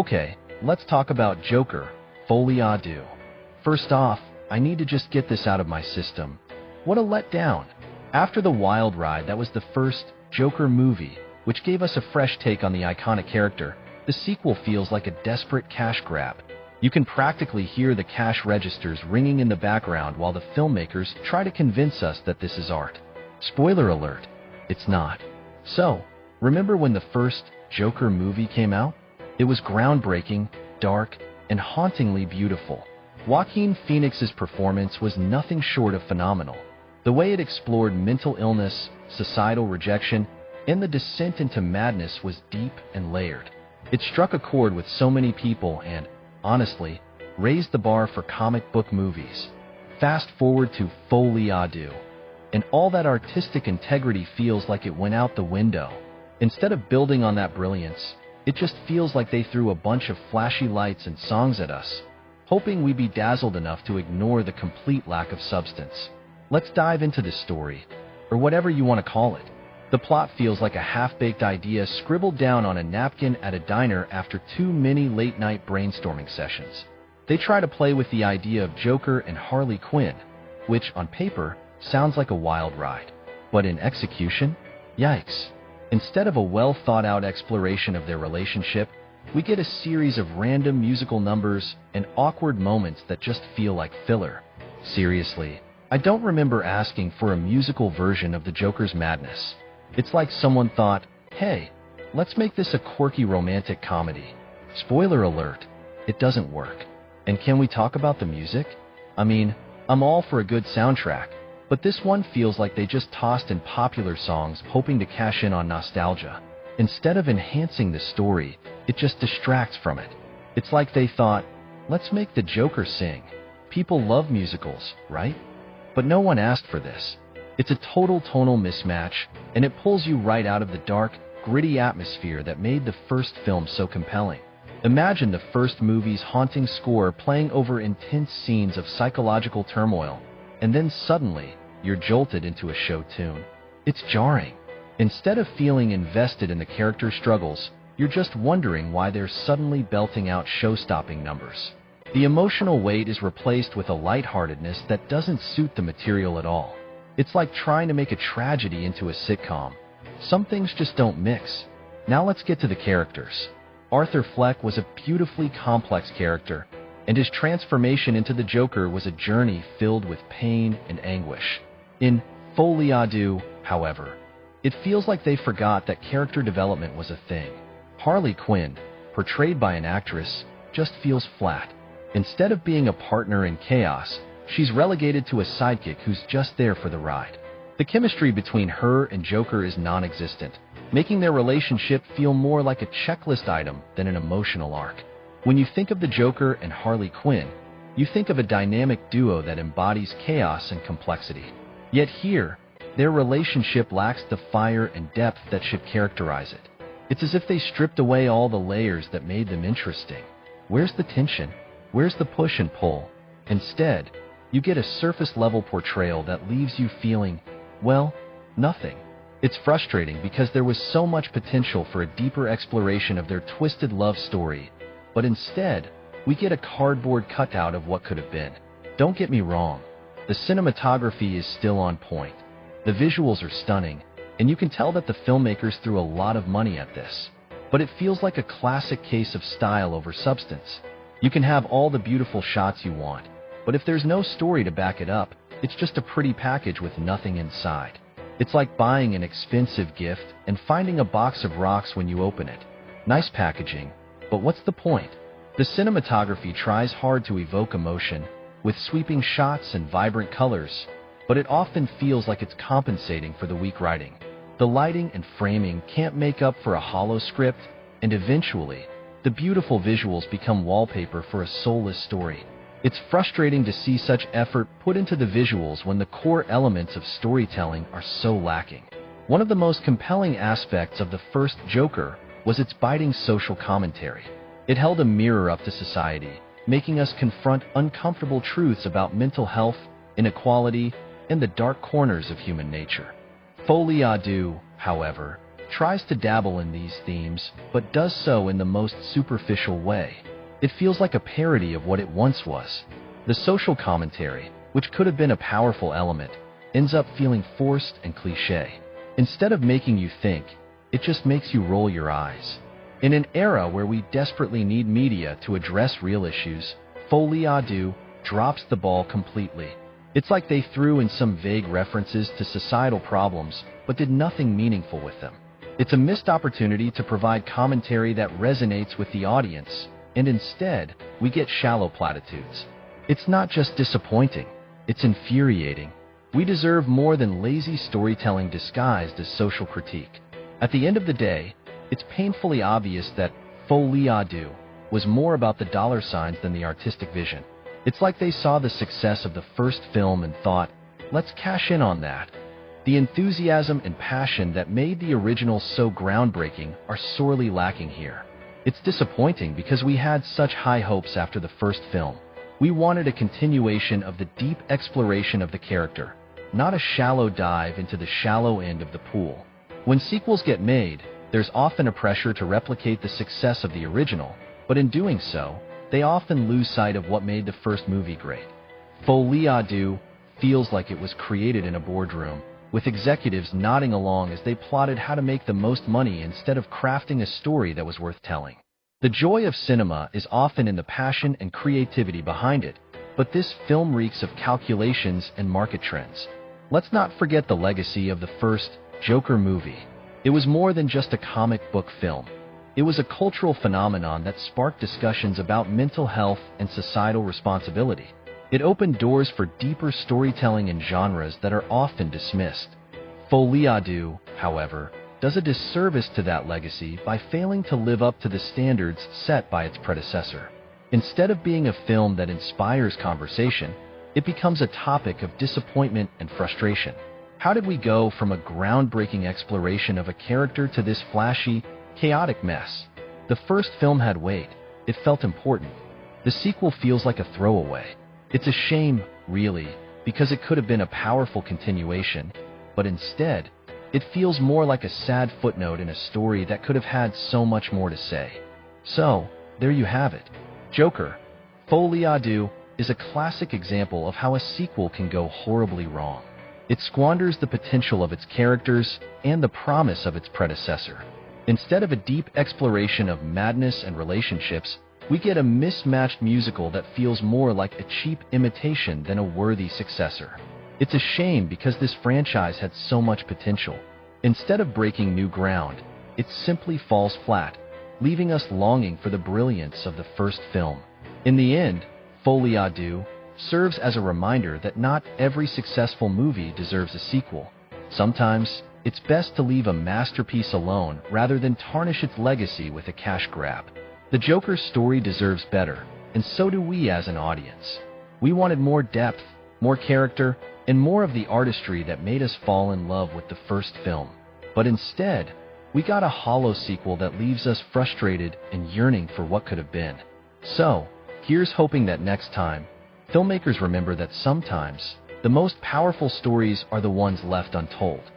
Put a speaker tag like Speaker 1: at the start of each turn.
Speaker 1: Okay, let's talk about Joker, Folie. First off, I need to just get this out of my system. What a letdown. After the wild ride that was the first Joker movie, which gave us a fresh take on the iconic character, the sequel feels like a desperate cash grab. You can practically hear the cash registers ringing in the background while the filmmakers try to convince us that this is art. Spoiler alert, it's not. So, remember when the first Joker movie came out? It was groundbreaking, dark, and hauntingly beautiful. Joaquin Phoenix's performance was nothing short of phenomenal. The way it explored mental illness, societal rejection, and the descent into madness was deep and layered. It struck a chord with so many people and, honestly, raised the bar for comic book movies. Fast forward to Folie, and all that artistic integrity feels like it went out the window. Instead of building on that brilliance, it just feels like they threw a bunch of flashy lights and songs at us, hoping we'd be dazzled enough to ignore the complete lack of substance. Let's dive into this story, or whatever you want to call it. The plot feels like a half-baked idea scribbled down on a napkin at a diner after too many late-night brainstorming sessions. They try to play with the idea of Joker and Harley Quinn, which, on paper, sounds like a wild ride. But in execution, yikes. Instead of a well-thought-out exploration of their relationship, we get a series of random musical numbers and awkward moments that just feel like filler. Seriously, I don't remember asking for a musical version of the Joker's madness. It's like someone thought, hey, let's make this a quirky romantic comedy. Spoiler alert, it doesn't work. And can we talk about the music? I mean, I'm all for a good soundtrack, but this one feels like they just tossed in popular songs hoping to cash in on nostalgia. Instead of enhancing the story, it just distracts from it. It's like they thought, let's make the Joker sing. People love musicals, right? But no one asked for this. It's a total tonal mismatch, and it pulls you right out of the dark, gritty atmosphere that made the first film so compelling. Imagine the first movie's haunting score playing over intense scenes of psychological turmoil, and then suddenly, you're jolted into a show tune. It's jarring. Instead of feeling invested in the character's struggles, you're just wondering why they're suddenly belting out show-stopping numbers. The emotional weight is replaced with a lightheartedness that doesn't suit the material at all. It's like trying to make a tragedy into a sitcom. Some things just don't mix. Now let's get to the characters. Arthur Fleck was a beautifully complex character, and his transformation into the Joker was a journey filled with pain and anguish. In Folie, however, it feels like they forgot that character development was a thing. Harley Quinn, portrayed by an actress, just feels flat. Instead of being a partner in chaos, she's relegated to a sidekick who's just there for the ride. The chemistry between her and Joker is non-existent, making their relationship feel more like a checklist item than an emotional arc. When you think of the Joker and Harley Quinn, you think of a dynamic duo that embodies chaos and complexity. Yet here, their relationship lacks the fire and depth that should characterize it. It's as if they stripped away all the layers that made them interesting. Where's the tension? Where's the push and pull? Instead, you get a surface-level portrayal that leaves you feeling, well, nothing. It's frustrating because there was so much potential for a deeper exploration of their twisted love story, but instead, we get a cardboard cutout of what could have been. Don't get me wrong, the cinematography is still on point. The visuals are stunning, and you can tell that the filmmakers threw a lot of money at this. But it feels like a classic case of style over substance. You can have all the beautiful shots you want, but if there's no story to back it up, it's just a pretty package with nothing inside. It's like buying an expensive gift and finding a box of rocks when you open it. Nice packaging, but what's the point? The cinematography tries hard to evoke emotion, with sweeping shots and vibrant colors, but it often feels like it's compensating for the weak writing. The lighting and framing can't make up for a hollow script, and eventually, the beautiful visuals become wallpaper for a soulless story. It's frustrating to see such effort put into the visuals when the core elements of storytelling are so lacking. One of the most compelling aspects of the first Joker was its biting social commentary. It held a mirror up to society, making us confront uncomfortable truths about mental health, inequality, and the dark corners of human nature. Folie, however, tries to dabble in these themes, but does so in the most superficial way. It feels like a parody of what it once was. The social commentary, which could have been a powerful element, ends up feeling forced and cliché. Instead of making you think, it just makes you roll your eyes. In an era where we desperately need media to address real issues, Folie drops the ball completely. It's like they threw in some vague references to societal problems, but did nothing meaningful with them. It's a missed opportunity to provide commentary that resonates with the audience, and instead, we get shallow platitudes. It's not just disappointing, it's infuriating. We deserve more than lazy storytelling disguised as social critique. At the end of the day, it's painfully obvious that Folie was more about the dollar signs than the artistic vision. It's like they saw the success of the first film and thought, let's cash in on that. The enthusiasm and passion that made the original so groundbreaking are sorely lacking here. It's disappointing because we had such high hopes after the first film. We wanted a continuation of the deep exploration of the character, not a shallow dive into the shallow end of the pool. When sequels get made, there's often a pressure to replicate the success of the original, but in doing so, they often lose sight of what made the first movie great. Folie feels like it was created in a boardroom, with executives nodding along as they plotted how to make the most money instead of crafting a story that was worth telling. The joy of cinema is often in the passion and creativity behind it, but this film reeks of calculations and market trends. Let's not forget the legacy of the first Joker movie. It was more than just a comic book film. It was a cultural phenomenon that sparked discussions about mental health and societal responsibility. It opened doors for deeper storytelling in genres that are often dismissed. Folie however, does a disservice to that legacy by failing to live up to the standards set by its predecessor. Instead of being a film that inspires conversation, it becomes a topic of disappointment and frustration. How did we go from a groundbreaking exploration of a character to this flashy, chaotic mess? The first film had weight. It felt important. The sequel feels like a throwaway. It's a shame, really, because it could have been a powerful continuation, but instead, it feels more like a sad footnote in a story that could have had so much more to say. So, there you have it. Joker, Folie is a classic example of how a sequel can go horribly wrong. It squanders the potential of its characters and the promise of its predecessor. Instead of a deep exploration of madness and relationships, we get a mismatched musical that feels more like a cheap imitation than a worthy successor. It's a shame because this franchise had so much potential. Instead of breaking new ground, it simply falls flat, leaving us longing for the brilliance of the first film. In the end, Folie serves as a reminder that not every successful movie deserves a sequel. Sometimes, it's best to leave a masterpiece alone rather than tarnish its legacy with a cash grab. The Joker's story deserves better, and so do we as an audience. We wanted more depth, more character, and more of the artistry that made us fall in love with the first film. But instead, we got a hollow sequel that leaves us frustrated and yearning for what could have been. So, here's hoping that next time, filmmakers remember that sometimes, the most powerful stories are the ones left untold.